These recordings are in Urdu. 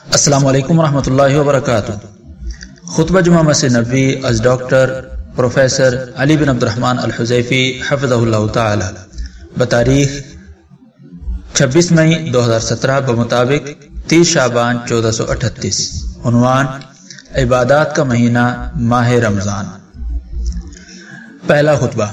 السلام علیکم ورحمۃ اللہ وبرکاتہ۔ خطبہ جمعہ Masjid Nabawi is doctor professor علی بن عبد الرحمن الحذیفی حفظہ اللہ تعالی بتاریخ 26 مئی 2017 بمطابق 30 شعبان 1438۔ عنوان عبادات کا مہینہ ماہ رمضان۔ پہلا خطبہ۔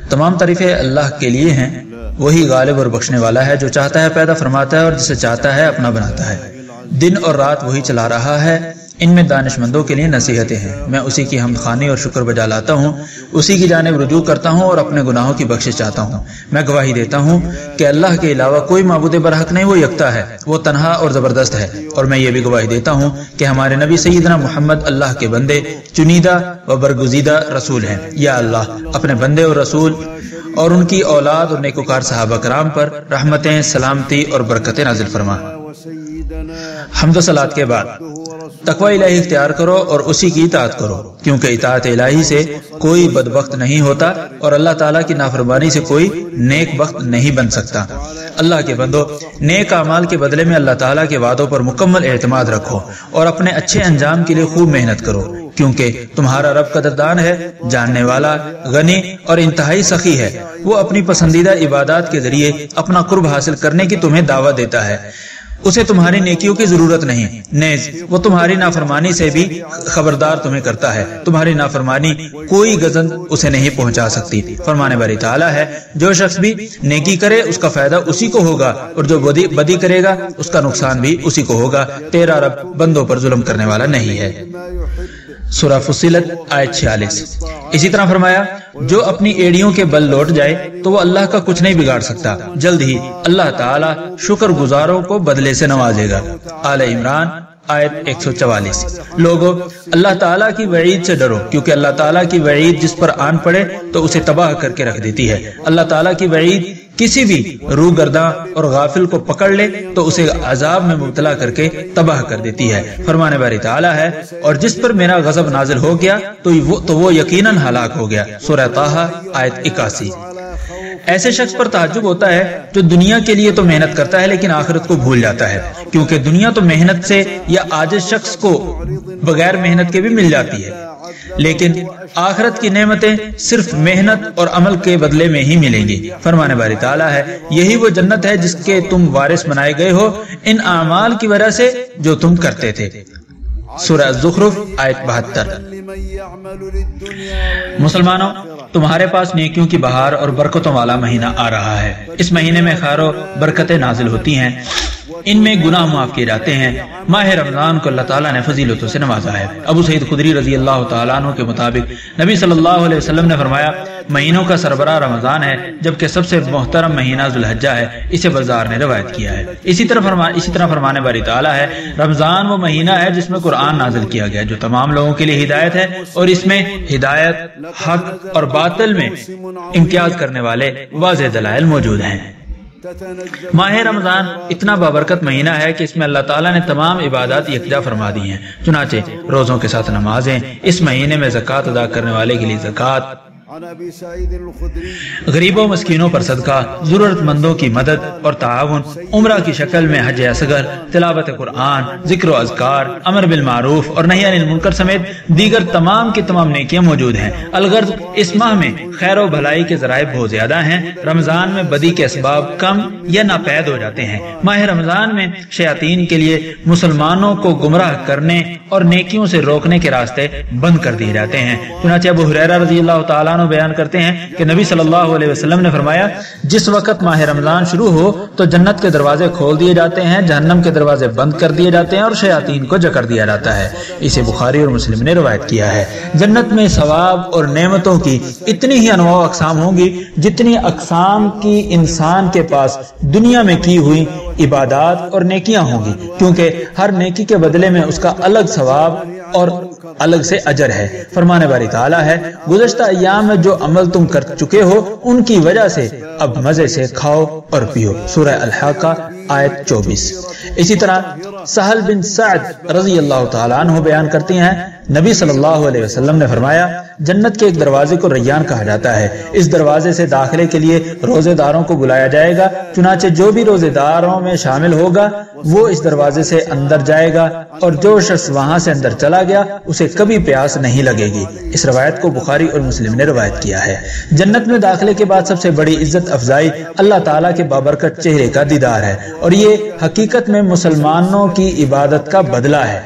تمام تعریفیں اللہ کے لیے ہیں، وہی غالب اور بخشنے والا ہے، جو چاہتا ہے پیدا فرماتا ہے اور جسے چاہتا ہے اپنا بناتا ہے۔ دن اور رات وہی چلا رہا ہے، ان میں دانش مندوں کے لیے نصیحتیں ہیں۔ میں اسی کی حمد خوانی اور شکر بجا لاتا ہوں، اسی کی جانب رجوع کرتا ہوں اور اپنے گناہوں کی بخشش چاہتا ہوں۔ میں گواہی دیتا ہوں کہ اللہ کے علاوہ کوئی معبود برحق نہیں، وہ یکتا ہے، وہ تنہا اور زبردست ہے۔ اور میں یہ بھی گواہی دیتا ہوں کہ ہمارے نبی سیدنا محمد اللہ کے بندے، چنیدہ و برگزیدہ رسول ہیں۔ یا اللہ اپنے بندے اور رسول اور ان کی اولاد اور نیکوکار صحابہ کرام پر رحمتیں، سلامتی اور برکتیں نازل فرما۔ حمد و صلات کے بعد تقوی الہی اختیار کرو اور اسی کی اطاعت کرو، کیونکہ اطاعت الہی سے کوئی بدبخت نہیں ہوتا اور اللہ تعالیٰ کی نافرمانی سے کوئی نیک بخت نہیں بن سکتا۔ اللہ کے بندو، نیک اعمال کے بدلے میں اللہ تعالیٰ کے وعدوں پر مکمل اعتماد رکھو اور اپنے اچھے انجام کے لیے خوب محنت کرو، کیونکہ تمہارا رب قدردان ہے، جاننے والا، غنی اور انتہائی سخی ہے۔ وہ اپنی پسندیدہ عبادات کے ذریعے اپنا قرب حاصل کرنے کی تمہیں دعوت دیتا ہے۔ اسے تمہاری نیکیوں کی ضرورت نہیں، نیز وہ تمہاری نافرمانی سے بھی خبردار تمہیں کرتا ہے۔ تمہاری نافرمانی کوئی گزند اسے نہیں پہنچا سکتی۔ فرمانے باری تعالیٰ ہے، جو شخص بھی نیکی کرے اس کا فائدہ اسی کو ہوگا، اور جو بدی کرے گا اس کا نقصان بھی اسی کو ہوگا۔ تیرا رب بندوں پر ظلم کرنے والا نہیں ہے۔ سورہ فصلت آیت 46۔ اسی طرح فرمایا، جو اپنی ایڑیوں کے بل لوٹ جائے تو وہ اللہ کا کچھ نہیں بگاڑ سکتا، جلد ہی اللہ تعالی شکر گزاروں کو بدلے سے نوازے گا۔ آل عمران آیت 144۔ لوگو، اللہ تعالیٰ کی وعید سے ڈرو، کیونکہ اللہ تعالیٰ کی وعید جس پر آن پڑے تو اسے تباہ کر کے رکھ دیتی ہے۔ اللہ تعالیٰ کی وعید کسی بھی روح گرداں اور غافل کو پکڑ لے تو اسے عذاب میں مبتلا کر کے تباہ کر دیتی ہے۔ فرمانے باری تعالیٰ ہے، اور جس پر میرا غضب نازل ہو گیا تو وہ یقیناً ہلاک ہو گیا۔ سورہ طٰہٰ آیت 81۔ ایسے شخص پر تعجب ہوتا ہے جو دنیا کے لیے تو محنت کرتا ہے لیکن آخرت کو بھول جاتا ہے، کیونکہ دنیا تو محنت سے یا عاجز شخص کو بغیر محنت کے بھی مل جاتی ہے، لیکن آخرت کی نعمتیں صرف محنت اور عمل کے بدلے میں ہی ملیں گی۔ فرمانے باری تعالیٰ ہے، یہی وہ جنت ہے جس کے تم وارث بنائے گئے ہو ان اعمال کی وجہ سے جو تم کرتے تھے۔ سورہ زخرف آیت 72۔ مسلمانوں، تمہارے پاس نیکیوں کی بہار اور برکتوں والا مہینہ آ رہا ہے۔ اس مہینے میں خیر و برکتیں نازل ہوتی ہیں، ان میں گناہ معاف کیے جاتے ہیں۔ ماہ رمضان کو اللہ تعالیٰ نے فضیلتوں سے نوازا ہے۔ ابو سعید خدری رضی اللہ تعالیٰ عنہ کے مطابق نبی صلی اللہ علیہ وسلم نے فرمایا، مہینوں کا سربراہ رمضان ہے، جبکہ سب سے محترم مہینہ ذوالحجہ ہے۔ اسے بزار نے روایت کیا ہے۔ اسی طرح فرمانے باری تعالیٰ ہے، رمضان وہ مہینہ ہے جس میں قرآن نازل کیا گیا، جو تمام لوگوں کے لیے ہدایت ہے، اور اس میں ہدایت، حق اور باطل میں امتیاز کرنے والے واضح دلائل موجود ہیں۔ ماہ رمضان اتنا بابرکت مہینہ ہے کہ اس میں اللہ تعالیٰ نے تمام عبادات یکجا فرما دی ہیں، چنانچہ روزوں کے ساتھ نمازیں، اس مہینے میں زکوٰۃ ادا کرنے والے کے لیے زکوٰۃ، غریبوں مسکینوں پر صدقہ، ضرورت مندوں کی مدد اور تعاون، عمرہ کی شکل میں حج اصغر، تلاوت قرآن، ذکر و اذکار، امر بالمعروف اور نہی عن المنکر سمیت دیگر تمام کی تمام نیکیاں موجود ہیں۔ الغرض اس ماہ میں خیر و بھلائی کے ذرائع بہت زیادہ ہیں۔ رمضان میں بدی کے اسباب کم یا ناپید ہو جاتے ہیں۔ ماہ رمضان میں شیاطین کے لیے مسلمانوں کو گمراہ کرنے اور نیکیوں سے روکنے کے راستے بند کر دیے جاتے ہیں۔ چنانچہ ابو ہریرہ رضی اللہ تعالیٰ عنہ بیان کرتے ہیں کہ نبی صلی اللہ علیہ وسلم نے فرمایا، جس وقت ماہ رمضان شروع ہو تو جنت کے دروازے کھول دیے جاتے ہیں، جہنم کے دروازے بند کر دیے جاتے ہیں اور شیاطین کو جکڑ دیا جاتا ہے۔ اسے بخاری اور مسلم نے روایت کیا ہے۔ جنت میں ثواب اور نعمتوں کی اتنی ہی انواع و اقسام ہوں گی جتنی اقسام کی انسان کے پاس دنیا میں کی ہوئی عبادات اور نیکیاں ہوں گی، کیونکہ ہر نیکی کے بدلے میں اس کا الگ ثواب اور الگ سے اجر ہے۔ فرمانے باری تعالیٰ ہے، گزشتہ ایام میں جو عمل تم کر چکے ہو ان کی وجہ سے اب مزے سے کھاؤ اور پیو۔ سورہ الحاقہ آیت 24۔ اسی طرح سہل بن سعد رضی اللہ تعالیٰ عنہ بیان کرتی ہیں نبی صلی اللہ علیہ وسلم نے فرمایا جنت کے ایک دروازے کو ریان کہا جاتا ہے، اس دروازے سے داخلے کے لیے روزے داروں کو بلایا جائے گا، چنانچہ جو بھی روزے داروں میں شامل ہوگا وہ اس دروازے سے اندر جائے گا اور جو شخص وہاں سے اندر چلا گیا اسے کبھی پیاس نہیں لگے گی۔ اس روایت کو بخاری اور مسلم نے روایت کیا ہے۔ جنت میں داخلے کے بعد سب سے بڑی عزت افزائی اللہ تعالیٰ کے بابرکت چہرے کا دیدار ہے، اور یہ حقیقت میں مسلمانوں کی عبادت کا بدلہ ہے،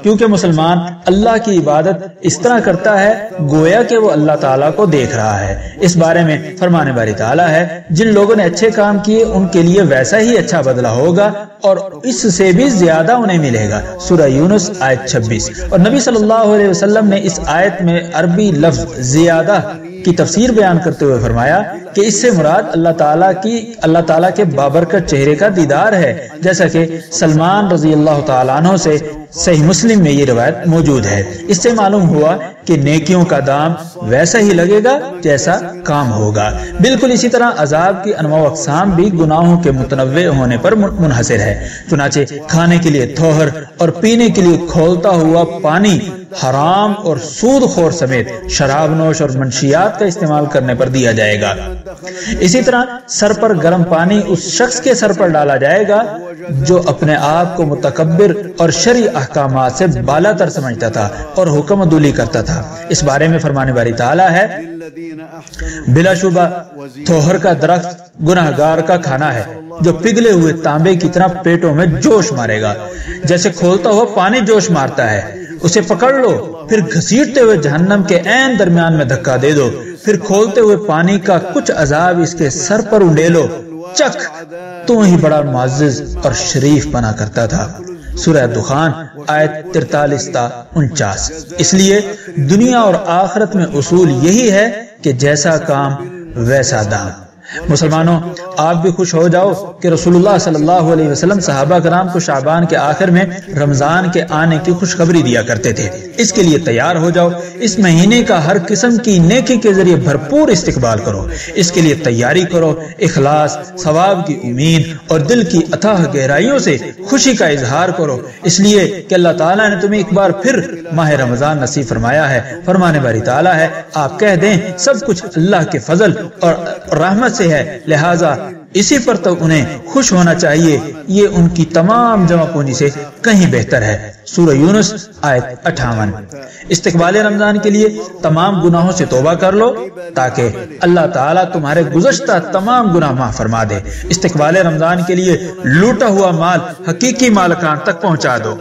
کیونکہ مسلمان اللہ کی عبادت اس طرح کرتا ہے گویا کہ وہ اللہ تعالیٰ کو دیکھ رہا ہے۔ اس بارے میں فرمان باری تعالیٰ ہے جن لوگوں نے اچھے کام کیے ان کے لیے ویسا ہی اچھا بدلہ ہوگا اور اس سے بھی زیادہ انہیں ملے گا، سورہ یونس آیت 26۔ اور نبی صلی اللہ علیہ وسلم نے اس آیت میں عربی لفظ زیادہ کی تفسیر بیان کرتے ہوئے فرمایا کہ اس سے مراد اللہ تعالیٰ کے بابرکت چہرے کا دیدار ہے، جیسا کہ سلمان رضی اللہ تعالیٰ عنہ سے صحیح مسلم میں یہ روایت موجود ہے۔ اس سے معلوم ہوا کہ نیکیوں کا دام ویسا ہی لگے گا جیسا کام ہوگا۔ بالکل اسی طرح عذاب کی انواع و اقسام بھی گناہوں کے متنوع ہونے پر منحصر ہے، چنانچہ کھانے کے لیے تھوہر اور پینے کے لیے کھولتا ہوا پانی حرام اور سود خور سمیت شراب نوش اور منشیات کا استعمال کرنے پر دیا جائے گا۔ اسی طرح سر پر گرم پانی اس شخص کے سر پر ڈالا جائے گا جو اپنے آپ کو متکبر اور شرعی احکامات سے بالا تر سمجھتا تھا اور حکم عدولی کرتا تھا۔ اس بارے میں فرمان باری تعالیٰ ہے بلا شبہ تھوہر کا درخت گناہگار کا کھانا ہے جو پگھلے ہوئے تانبے کی طرح پیٹوں میں جوش مارے گا، جیسے کھولتا ہوا پانی جوش مارتا ہے۔ اسے پکڑ لو، پھر گھسیٹتے ہوئے جہنم کے عین درمیان میں دھکا دے دو، پھر کھولتے ہوئے پانی کا کچھ عذاب اس کے سر پر انڈیلو، چکھ تو ہی بڑا معزز اور شریف بنا کرتا تھا، سورہ دخان آیت 43 تا 49۔ اس لیے دنیا اور آخرت میں اصول یہی ہے کہ جیسا کام ویسا دام۔ مسلمانوں، آپ بھی خوش ہو جاؤ کہ رسول اللہ صلی اللہ علیہ وسلم صحابہ کرام کو شعبان کے آخر میں رمضان کے آنے کی خوشخبری دیا کرتے تھے۔ اس کے لیے تیار ہو جاؤ، اس مہینے کا ہر قسم کی نیکی کے ذریعے بھرپور استقبال کرو، اس کے لیے تیاری کرو، اخلاص، ثواب کی امید اور دل کی اتھاہ گہرائیوں سے خوشی کا اظہار کرو، اس لیے کہ اللہ تعالیٰ نے تمہیں ایک بار پھر ماہ رمضان نصیب فرمایا ہے۔ فرمانے باری تعالیٰ ہے آپ کہہ دیں سب کچھ اللہ کے فضل اور رحمت سے ہے، لہذا اسی پر تو انہیں خوش ہونا چاہیے، یہ ان کی تمام جمع پونجی سے کہیں بہتر ہے، سورہ یونس آیت 58۔ استقبال رمضان کے لیے تمام گناہوں سے توبہ کر لو تاکہ اللہ تعالیٰ تمہارے گزشتہ تمام گناہ معاف فرما دے۔ استقبال رمضان کے لیے لوٹا ہوا مال حقیقی مالکان تک پہنچا دو،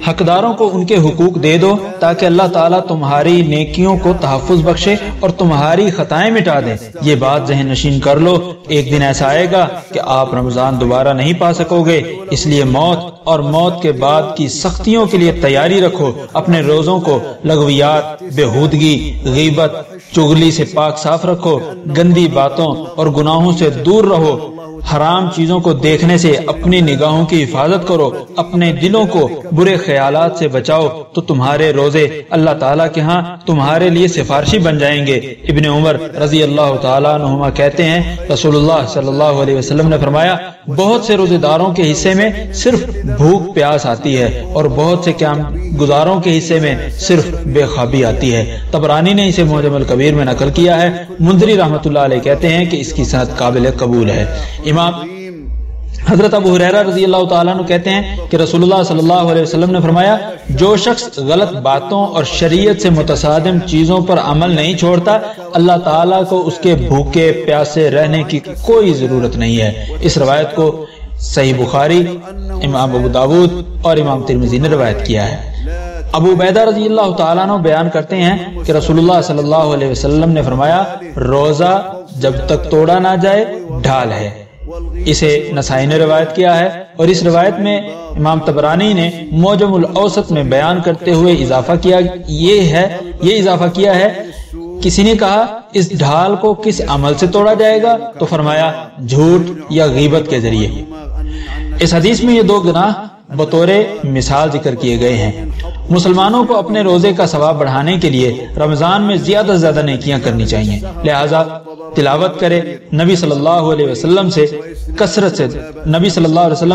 حقداروں کو ان کے حقوق دے دو تاکہ اللہ تعالیٰ تمہاری نیکیوں کو تحفظ بخشے اور تمہاری خطائیں مٹا دے۔ یہ بات ذہن نشین کر لو، ایک دن ایسا آئے گا کہ آپ رمضان دوبارہ نہیں پا سکو گے، اس لیے موت اور موت کے بعد کی سختیوں کے لیے تیاری رکھو، اپنے روزوں کو لغویات، بےہودگی، غیبت، چغلی سے پاک صاف رکھو، گندی باتوں اور گناہوں سے دور رہو، حرام چیزوں کو دیکھنے سے اپنی نگاہوں کی حفاظت کرو، اپنے دلوں کو برے خیالات سے بچاؤ تو تمہارے روزے اللہ تعالیٰ کے ہاں تمہارے لیے سفارشی بن جائیں گے۔ ابن عمر رضی اللہ تعالیٰ عنہما کہتے ہیں رسول اللہ صلی اللہ علیہ وسلم نے فرمایا بہت سے روزے داروں کے حصے میں صرف بھوک پیاس آتی ہے اور بہت سے قیام گزاروں کے حصے میں صرف بے خوابی آتی ہے۔ طبرانی نے اسے معجم الکبیر میں نقل کیا ہے۔ منذری رحمۃ اللہ علیہ کہتے ہیں کہ اس کی صنعت قابل قبول ہے۔ امام حضرت ابو ہریرہ رضی اللہ تعالیٰ عنہ کہتے ہیں کہ رسول اللہ صلی اللہ علیہ وسلم نے فرمایا جو شخص غلط باتوں اور شریعت سے متصادم چیزوں پر عمل نہیں چھوڑتا اللہ تعالیٰ کو اس کے بھوکے پیاسے رہنے کی کوئی ضرورت نہیں ہے۔ اس روایت کو صحیح بخاری، امام ابو داود اور امام ترمذی نے روایت کیا ہے۔ ابو عبیدہ رضی اللہ تعالیٰ عنہ بیان کرتے ہیں کہ رسول اللہ صلی اللہ علیہ وسلم نے فرمایا روزہ جب تک توڑا نہ جائے ڈھال ہے۔ اسے نسائی نے روایت کیا ہے، اور اس روایت میں امام طبرانی نے معجم الاوسط میں بیان کرتے ہوئے اضافہ کیا ہے کسی نے کہا اس ڈھال کو کس عمل سے توڑا جائے گا تو فرمایا جھوٹ یا غیبت کے ذریعے۔ اس حدیث میں یہ دو گناہ بطور مثال ذکر کیے گئے ہیں۔ مسلمانوں کو اپنے روزے کا ثواب بڑھانے کے لیے رمضان میں زیادہ سے زیادہ نیکیاں کرنی چاہیے، لہٰذا تلاوت کرے، نبی صلی اللہ علیہ وسلم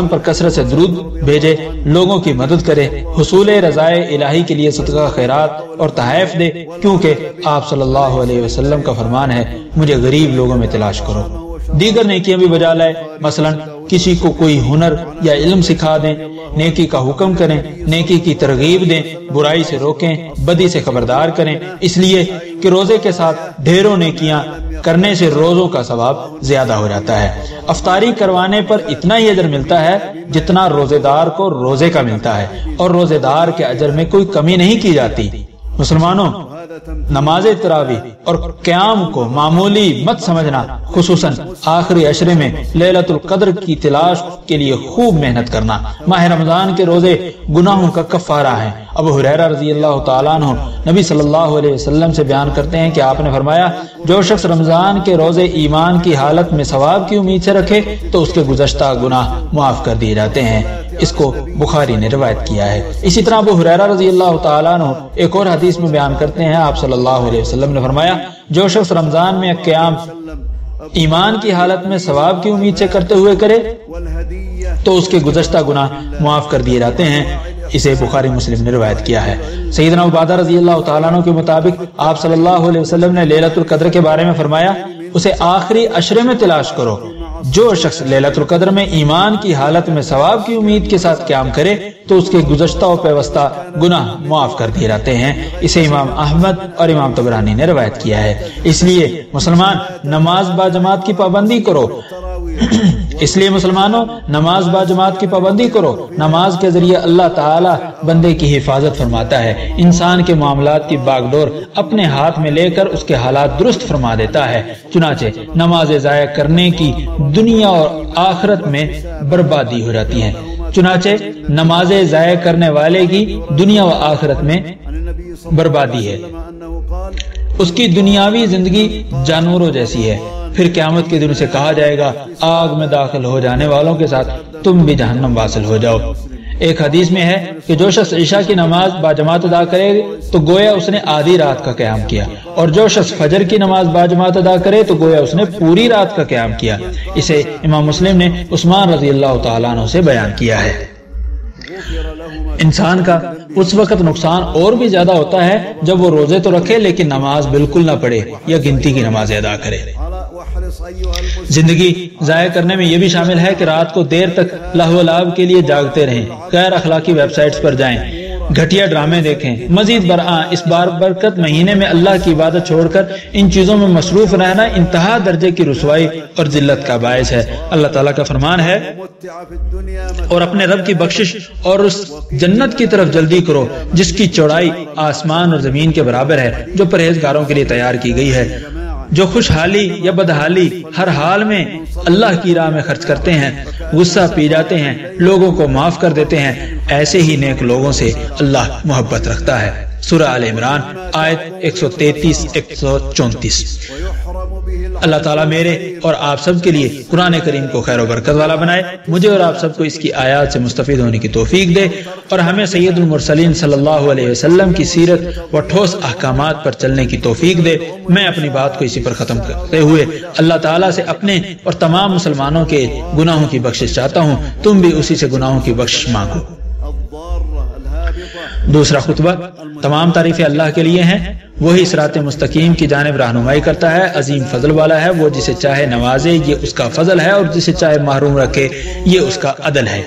پر کثرت سے درود بھیجے، لوگوں کی مدد کرے، حصول رضائے الہی کے لیے صدقہ خیرات اور تحائف دے، کیونکہ آپ صلی اللہ علیہ وسلم کا فرمان ہے مجھے غریب لوگوں میں تلاش کرو۔ دیگر نیکیاں بھی بجا لائے، مثلا کسی کو کوئی ہنر یا علم سکھا دیں، نیکی کا حکم کریں، نیکی کی ترغیب دیں، برائی سے روکیں، بدی سے خبردار کریں، اس لیے کہ روزے کے ساتھ ڈھیروں نیکیاں کرنے سے روزوں کا ثواب زیادہ ہو جاتا ہے۔ افطاری کروانے پر اتنا ہی اجر ملتا ہے جتنا روزے دار کو روزے کا ملتا ہے، اور روزے دار کے اجر میں کوئی کمی نہیں کی جاتی۔ مسلمانوں، نماز تراویح اور قیام کو معمولی مت سمجھنا، خصوصاً آخری عشرے میں لیلۃ القدر کی تلاش کے لیے خوب محنت کرنا۔ ماہ رمضان کے روزے گناہوں کا کفارہ ہیں۔ ابو ہریرہ رضی اللہ تعالیٰ عنہ نبی صلی اللہ علیہ وسلم سے بیان کرتے ہیں کہ آپ نے فرمایا جو شخص رمضان کے روزے ایمان کی حالت میں ثواب کی امید سے رکھے تو اس کے گزشتہ گناہ معاف کر دیے جاتے ہیں۔ اس کو بخاری نے روایت کیا ہے۔ اسی طرح ابو ہریرہ رضی اللہ تعالیٰ عنہ ایک اور حدیث میں بیان کرتے ہیں، آپ صلی اللہ علیہ وسلم نے فرمایا جو شخص رمضان میں قیام ایمان کی حالت میں ثواب کی امید سے کرتے ہوئے کرے تو اس کے گزشتہ گناہ معاف کر دیے جاتے ہیں۔ اسے بخاری مسلم نے روایت کیا ہے۔ سیدنا عبادہ رضی اللہ تعالیٰ عنہ کے مطابق آپ صلی اللہ علیہ وسلم نے لیلۃ القدر کے بارے میں فرمایا اسے آخری عشرے میں تلاش کرو۔ جو شخص لیلۃ القدر میں ایمان کی حالت میں ثواب کی امید کے ساتھ قیام کرے تو اس کے گزشتہ و پیوستہ گناہ معاف کر دیے جاتے ہیں۔ اسے امام احمد اور امام طبرانی نے روایت کیا ہے۔ اس لیے مسلمان نماز با جماعت کی پابندی کرو نماز با جماعت کی پابندی کرو۔ نماز کے ذریعے اللہ تعالی بندے کی حفاظت فرماتا ہے، انسان کے معاملات کی باغ ڈور اپنے ہاتھ میں لے کر اس کے حالات درست فرما دیتا ہے۔ چنانچہ نماز ضائع کرنے کی دنیا اور آخرت میں بربادی ہو جاتی ہے۔ چنانچہ نماز ضائع کرنے والے کی دنیا و آخرت میں بربادی ہے، اس کی دنیاوی زندگی جانوروں جیسی ہے۔ پھر قیامت کے دن سے کہا جائے گا آگ میں داخل ہو جانے والوں کے ساتھ تم بھی جہنم واصل ہو جاؤ۔ ایک حدیث میں ہے کہ جو شخص عشاء کی نماز باجماعت ادا کرے تو گویا اس نے آدھی رات کا قیام کیا، اور جو شخص فجر کی نماز باجماعت ادا کرے تو گویا اس نے پوری رات کا قیام کیا۔ اسے امام مسلم نے عثمان رضی اللہ تعالیٰ عنہ سے بیان کیا ہے۔ انسان کا اس وقت نقصان اور بھی زیادہ ہوتا ہے جب وہ روزے تو رکھے لیکن نماز بالکل نہ پڑھے یا گنتی کی نماز ادا کرے۔ زندگی ضائع کرنے میں یہ بھی شامل ہے کہ رات کو دیر تک لہو و لعب کے لیے جاگتے رہیں، غیر اخلاقی ویب سائٹس پر جائیں، گھٹیا ڈرامے دیکھیں۔ مزید برآں اس برکت مہینے میں اللہ کی عبادت چھوڑ کر ان چیزوں میں مصروف رہنا انتہا درجے کی رسوائی اور ذلت کا باعث ہے۔ اللہ تعالیٰ کا فرمان ہے اور اپنے رب کی بخشش اور اس جنت کی طرف جلدی کرو جس کی چوڑائی آسمان اور زمین کے برابر ہے، جو پرہیزگاروں کے لیے تیار کی گئی ہے، جو خوشحالی یا بدحالی ہر حال میں اللہ کی راہ میں خرچ کرتے ہیں، غصہ پی جاتے ہیں، لوگوں کو معاف کر دیتے ہیں، ایسے ہی نیک لوگوں سے اللہ محبت رکھتا ہے۔ سورہ آل عمران آیت 133-134۔ اللہ تعالیٰ میرے اور آپ سب کے لیے قرآن کریم کو خیر و برکت والا بنائے، مجھے اور آپ سب کو اس کی آیات سے مستفید ہونے کی توفیق دے، اور ہمیں سید المرسلین صلی اللہ علیہ وسلم کی سیرت و ٹھوس احکامات پر چلنے کی توفیق دے۔ میں اپنی بات کو اسی پر ختم کرتے ہوئے اللہ تعالیٰ سے اپنے اور تمام مسلمانوں کے گناہوں کی بخشش چاہتا ہوں، تم بھی اسی سے گناہوں کی بخشش مانگو۔ دوسرا خطبہ، تمام تعریفیں اللہ کے لیے ہیں، وہی صراط مستقیم کی جانب رہنمائی کرتا ہے، عظیم فضل والا ہے، وہ جسے چاہے نوازے یہ اس کا فضل ہے، اور جسے چاہے محروم رکھے یہ اس کا عدل ہے۔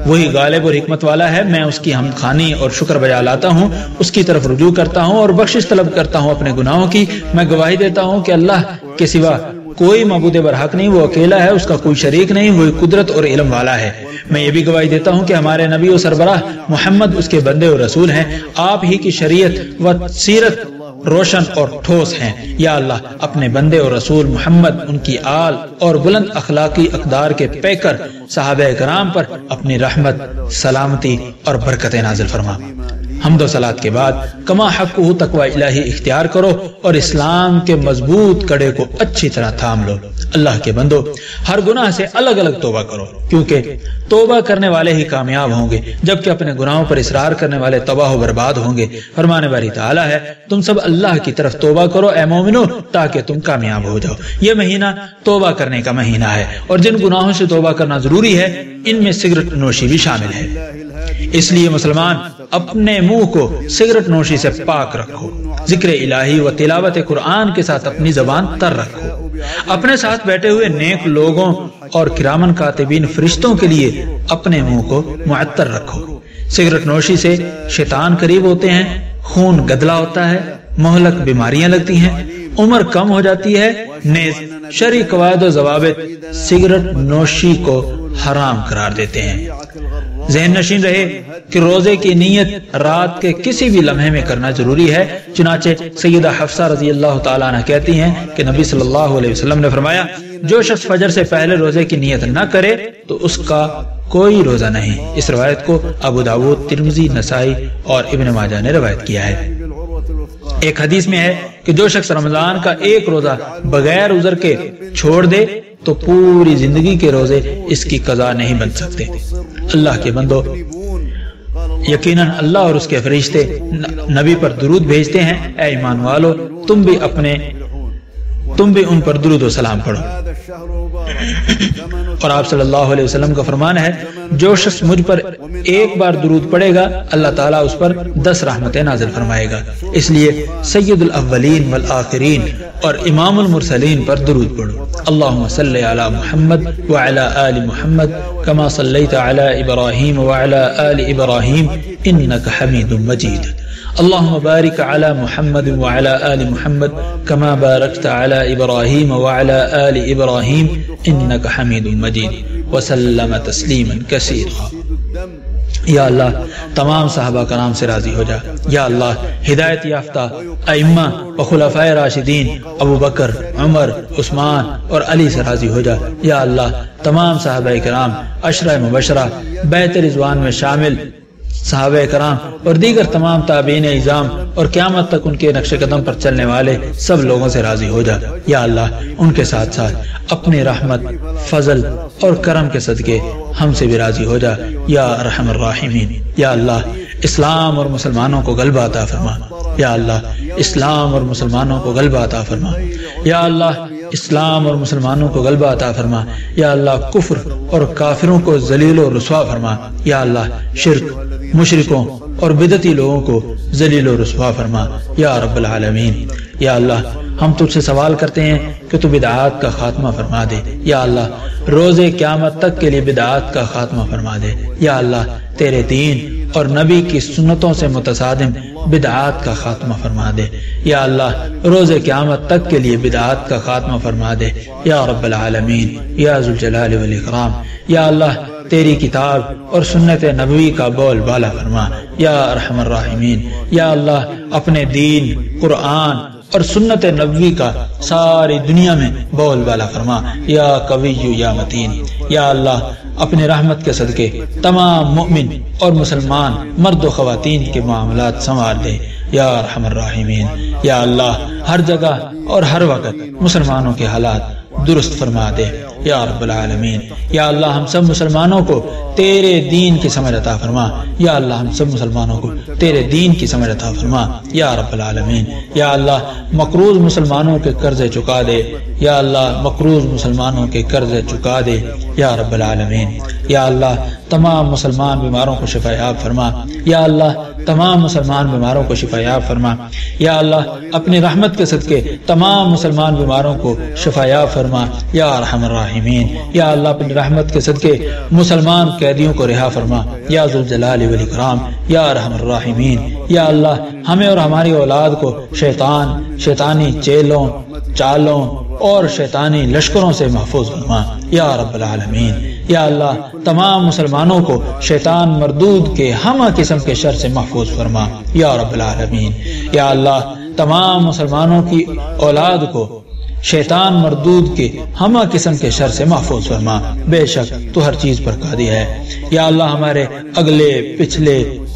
وہی غالب اور حکمت والا ہے، میں اس کی حمد خوانی اور شکر بجا لاتا ہوں، اس کی طرف رجوع کرتا ہوں اور بخشش طلب کرتا ہوں اپنے گناہوں کی۔ میں گواہی دیتا ہوں کہ اللہ کے سوا کوئی معبود برحق نہیں، وہ اکیلا ہے، اس کا کوئی شریک نہیں، وہی قدرت اور علم والا ہے۔ میں یہ بھی گواہی دیتا ہوں کہ ہمارے نبی و سربراہ محمد اس کے بندے اور رسول ہیں، آپ ہی کی شریعت و سیرت روشن اور ٹھوس ہیں۔ یا اللہ اپنے بندے اور رسول محمد، ان کی آل اور بلند اخلاقی اقدار کے پیکر صحابہ کرام پر اپنی رحمت، سلامتی اور برکت نازل فرما۔ حمد و صلات کے بعد کما حقہ تقوی الہی اختیار کرو اور اسلام کے مضبوط کڑے کو اچھی طرح تھام لو۔ اللہ کے بندو، ہر گناہ سے الگ الگ توبہ کرو، کیونکہ توبہ کرنے والے ہی کامیاب ہوں گے، جبکہ اپنے گناہوں پر اصرار کرنے والے تباہ و برباد ہوں گے۔ فرمان باری تعالیٰ ہے، تم سب اللہ کی طرف توبہ کرو اے مومنو، تاکہ تم کامیاب ہو جاؤ۔ یہ مہینہ توبہ کرنے کا مہینہ ہے، اور جن گناہوں سے توبہ کرنا ضروری ہے ان میں سگریٹ نوشی بھی شامل ہے۔ اس لیے مسلمان اپنے منہ کو سگریٹ نوشی سے پاک رکھو، ذکر الہی و تلاوت قرآن کے ساتھ اپنی زبان تر رکھو، اپنے ساتھ بیٹھے ہوئے نیک لوگوں اور کرامن کاتبین فرشتوں کے لیے اپنے منہ کو معطر رکھو۔ سگریٹ نوشی سے شیطان قریب ہوتے ہیں، خون گدلا ہوتا ہے، مہلک بیماریاں لگتی ہیں، عمر کم ہو جاتی ہے، نیز شرعی قواعد و ضوابط سگریٹ نوشی کو حرام قرار دیتے ہیں۔ ذہن نشین رہے کہ روزے کی نیت رات کے کسی بھی لمحے میں کرنا ضروری ہے، چنانچہ سیدہ حفصہ رضی اللہ تعالیٰ عنہ کہتی ہیں کہ نبی صلی اللہ علیہ وسلم نے فرمایا، جو شخص فجر سے پہلے روزے کی نیت نہ کرے تو اس کا کوئی روزہ نہیں۔ اس روایت کو ابو داؤد، ترمذی، نسائی اور ابن ماجہ نے روایت کیا ہے۔ ایک حدیث میں ہے کہ جو شخص رمضان کا ایک روزہ بغیر عذر کے چھوڑ دے تو پوری زندگی کے روزے اس کی قضا نہیں بن سکتے۔ اللہ کے بندو، یقیناً اللہ اور اس کے فرشتے نبی پر درود بھیجتے ہیں۔ اے ایمان والو، تم بھی ان پر درود و سلام پڑھو۔ اور آپ صلی اللہ علیہ وسلم کا فرمان ہے، جو شخص مجھ پر ایک بار درود پڑھے گا اللہ تعالیٰ اس پر 10 رحمتیں نازل فرمائے گا۔ اس لیے سید الاولین والآخرین اور امام المرسلین پر درود پڑھو۔ اللہم صلی علی محمد وعلی آل محمد کما صلیت علی ابراہیم وعلی آل ابراہیم انک حمید مجید۔ اللهم بارك على محمد وعلى آل محمد كما باركت على إبراهيم وعلى آل إبراهيم إنك حميد مجيد وسلم تسليما كثيرا۔ یا اللہ تمام صحابہ کرام سے راضی ہو جا۔ یا اللہ ہدایت یافتہ ائمہ و خلفائے راشدین ابو بکر، عمر، عثمان اور علی سے راضی ہو جا۔ یا اللہ تمام صحابہ کرام، عشرہ مبشرہ، بیت رضوان میں شامل صحابہ کرام اور دیگر تمام تابعین اعظام اور قیامت تک ان کے نقش قدم پر چلنے والے سب لوگوں سے راضی ہو جا۔ یا اللہ ان کے ساتھ ساتھ اپنی رحمت، فضل اور کرم کے صدقے ہم سے بھی راضی ہو جا یا ارحم الراحمین۔ یا اللہ اسلام اور مسلمانوں کو غلبہ عطا فرما۔ یا اللہ اسلام اور مسلمانوں کو غلبہ عطا فرما۔ یا اللہ اسلام اور مسلمانوں کو غلبہ عطا فرما۔ یا اللہ کفر اور کافروں کو ذلیل و رسوا فرما۔ یا اللہ شرک، مشرکوں اور بدعتی لوگوں کو ذلیل و رسوا فرما یا رب العالمین۔ یا اللہ ہم تجھ سے سوال کرتے ہیں کہ تو بدعات کا خاتمہ فرما دے۔ یا اللہ روز قیامت تک کے لیے بدعات کا خاتمہ فرما دے۔ یا اللہ تیرے دین اور نبی کی سنتوں سے متصادم بدعات کا خاتمہ فرما دے۔ یا اللہ روز قیامت تک کے لیے بدعات کا خاتمہ فرما دے یا رب العالمین یا ذوالجلال والاکرام۔ یا اللہ تیری کتاب اور سنت نبوی کا بول بالا فرما یا ارحم الراحمین۔ یا اللہ اپنے دین، قرآن اور سنت نبوی کا ساری دنیا میں بول بالا فرما یا قوی یا متین۔ یا اللہ اپنے رحمت کے صدقے تمام مؤمن اور مسلمان مرد و خواتین کے معاملات سنوار دے یا ارحم الراحمین۔ یا اللہ ہر جگہ اور ہر وقت مسلمانوں کے حالات درست فرما دے یا رب العالمین۔ یا اللہ ہم سب مسلمانوں کو تیرے دین کی سمجھ عطا فرما۔ یا اللہ ہم سب مسلمانوں کو تیرے دین کی سمجھ عطا فرما یا رب العالمین۔ یا اللہ مقروض مسلمانوں کے قرضے چکا دے۔ یا اللہ مقروض مسلمانوں کے قرضے چکا دے یا رب العالمین۔ یا اللہ تمام مسلمان بیماروں کو شفا یاب فرما۔ یا اللہ تمام مسلمان بیماروں کو شفا یاب فرما۔ یا اللہ اپنی رحمت کے صدقے تمام مسلمان بیماروں کو شفا یاب فرما یا ارحم الراحمین۔ یا اللہ اپنی رحمت کے صدقے مسلمان قیدیوں کو رہا فرما یا ذوالجلال والاکرام یا ارحم الراحمین۔ یا اللہ ہمیں اور ہماری اولاد کو شیطانی چیلوں، چالوں اور شیطانی لشکروں سے محفوظ فرما یا رب العالمین۔ یا اللہ تمام مسلمانوں کو شیطان مردود کے ہمہ قسم کے شر سے محفوظ فرما یا رب العالمین۔ یا اللہ تمام مسلمانوں کی اولاد کو شیطان مردود کے ہمہ قسم کے شر سے محفوظ فرما، بے شک تو ہر چیز پر قادر ہے۔ یا اللہ ہمارے اگلے، پچھلے،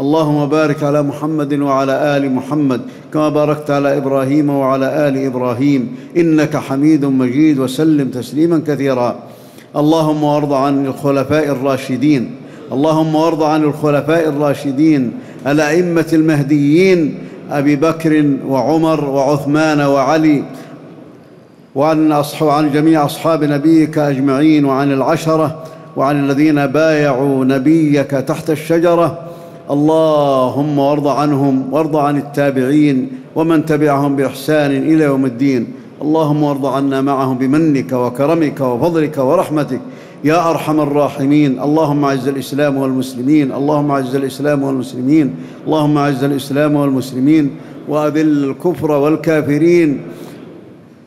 اللهم بارك على محمد وعلى آل محمد كما باركت على إبراهيم وعلى آل إبراهيم إنك حميد مجيد وسلم تسليما كثيرا. اللهم وارض عن الخلفاء الراشدين، اللهم وارض عن الخلفاء الراشدين الأئمة المهديين أبي بكر وعمر وعثمان وعلي، وعن جميع أصحاب نبيك أجمعين، وعن العشرة، وعن الذين بايعوا نبيك تحت الشجرة. اللهم وارض عنهم وارض عن التابعين ومن تبعهم بإحسان إلى يوم الدين. اللهم وارض عنا معهم بمنك وكرمك وفضلك ورحمتك يا أرحم الراحمين. اللهم أعز الإسلام والمسلمين، اللهم أعز الإسلام والمسلمين، اللهم أعز الإسلام والمسلمين وأذل الكفر والكافرين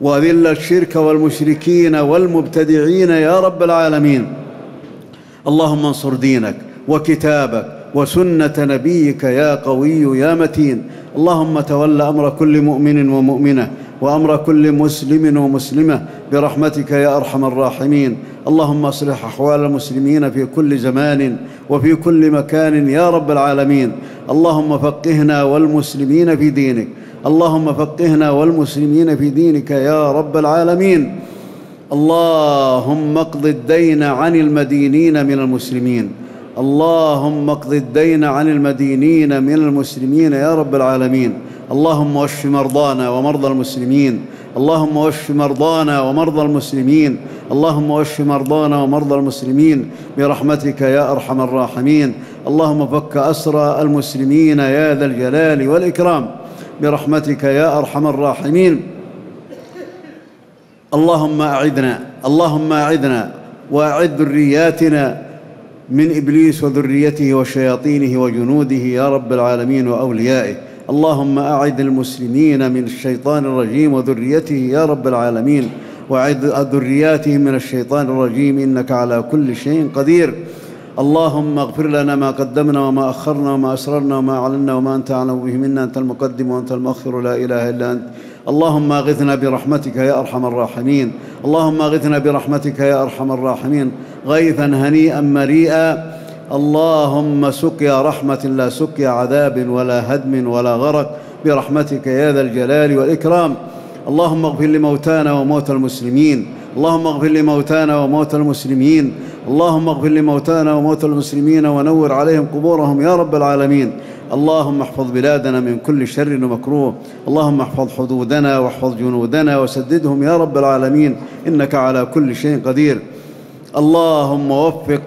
وأذل الشرك والمشركين والمبتدعين يا رب العالمين. اللهم انصر دينك وكتابك وسنة نبيك يا قوي يا متين. اللهم تول أمر كل مؤمن ومؤمنة وأمر كل مسلم ومسلمة برحمتك يا أرحم الراحمين. اللهم أصلح أحوال المسلمين في كل زمان وفي كل مكان يا رب العالمين. اللهم فقهنا والمسلمين في دينك، اللهم فقهنا والمسلمين في دينك يا رب العالمين. اللهم اقض الدين عن المدينين من المسلمين، اللهم اقض الدين عن المدينين من المسلمين يا رب العالمين. اللهم واشف مرضانا ومرضى المسلمين، اللهم واشف مرضانا ومرضى المسلمين، اللهم واشف مرضانا ومرضى المسلمين برحمتك يا أرحم الراحمين. اللهم فك أسرى المسلمين يا ذا الجلال والإكرام برحمتك يا أرحم الراحمين. اللهم أعدنا، اللهم أعدنا وأعد ذرياتنا من إبليس وذريته وشياطينه وجنوده يا رب العالمين وأوليائه. اللهم أعد المسلمين من الشيطان الرجيم وذريته يا رب العالمين، وأعد ذرياتهم من الشيطان الرجيم، إنك على كل شيء قدير. اللهم اغفر لنا ما قدمنا وما أخرنا وما أسررنا وما أعلنا وما أنت أعلم به منا، أنت المقدم وأنت المؤخر لا إله إلا أنت. اللهم أغثنا برحمتك يا أرحم الراحمين، اللهم أغثنا برحمتك يا أرحم الراحمين غيثا هنيئا مريئا. اللهم سقيا رحمة لا سقيا عذاب ولا هدم ولا غرق، برحمتك يا ذا الجلال والإكرام. اللهم اغفر لموتانا وموتى المسلمين، اللهم اغفر لموتانا وموتى المسلمين، اللهم اغفر لموتانا وموتى المسلمين ونور عليهم قبورهم يا رب العالمين. اللهم احفظ بلادنا من كل شر ومكروه، اللهم احفظ حدودنا واحفظ جنودنا وسددهم يا رب العالمين، إنك على كل شيء قدير. اللهم وفق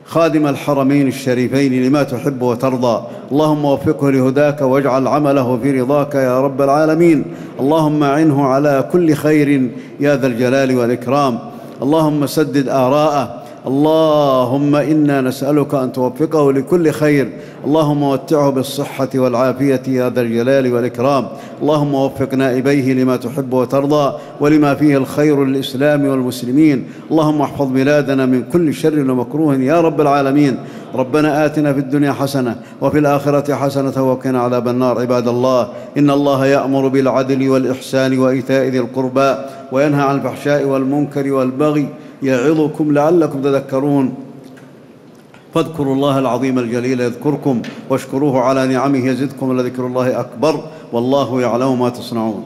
خادم الحرمين الشريفين لما تحب وترضى، اللهم وفقه لهداك واجعل عمله في رضاك يا رب العالمين. اللهم أعنه على كل خير يا ذا الجلال والإكرام. اللهم سدد آراءه، اللهم إنا نسألك أن توفقه لكل خير. اللهم متعه بالصحة والعافية يا ذا الجلال والإكرام. اللهم وفق نائبيه لما تحب وترضى ولما فيه الخير للإسلام والمسلمين. اللهم احفظ بلادنا من كل شر ومكروه يا رب العالمين. ربنا آتنا في الدنيا حسنة وفي الآخرة حسنة وقنا عذاب النار. عباد الله، إن الله يأمر بالعدل والإحسان وإيتاء ذي القربى وينهى عن الفحشاء والمنكر والبغي يعظكم لعلكم تذكرون. فاذكروا الله العظيم الجليل يذكركم واشكروه على نعمه يزدكم، ولذكر الله أكبر، والله يعلم ما تصنعون.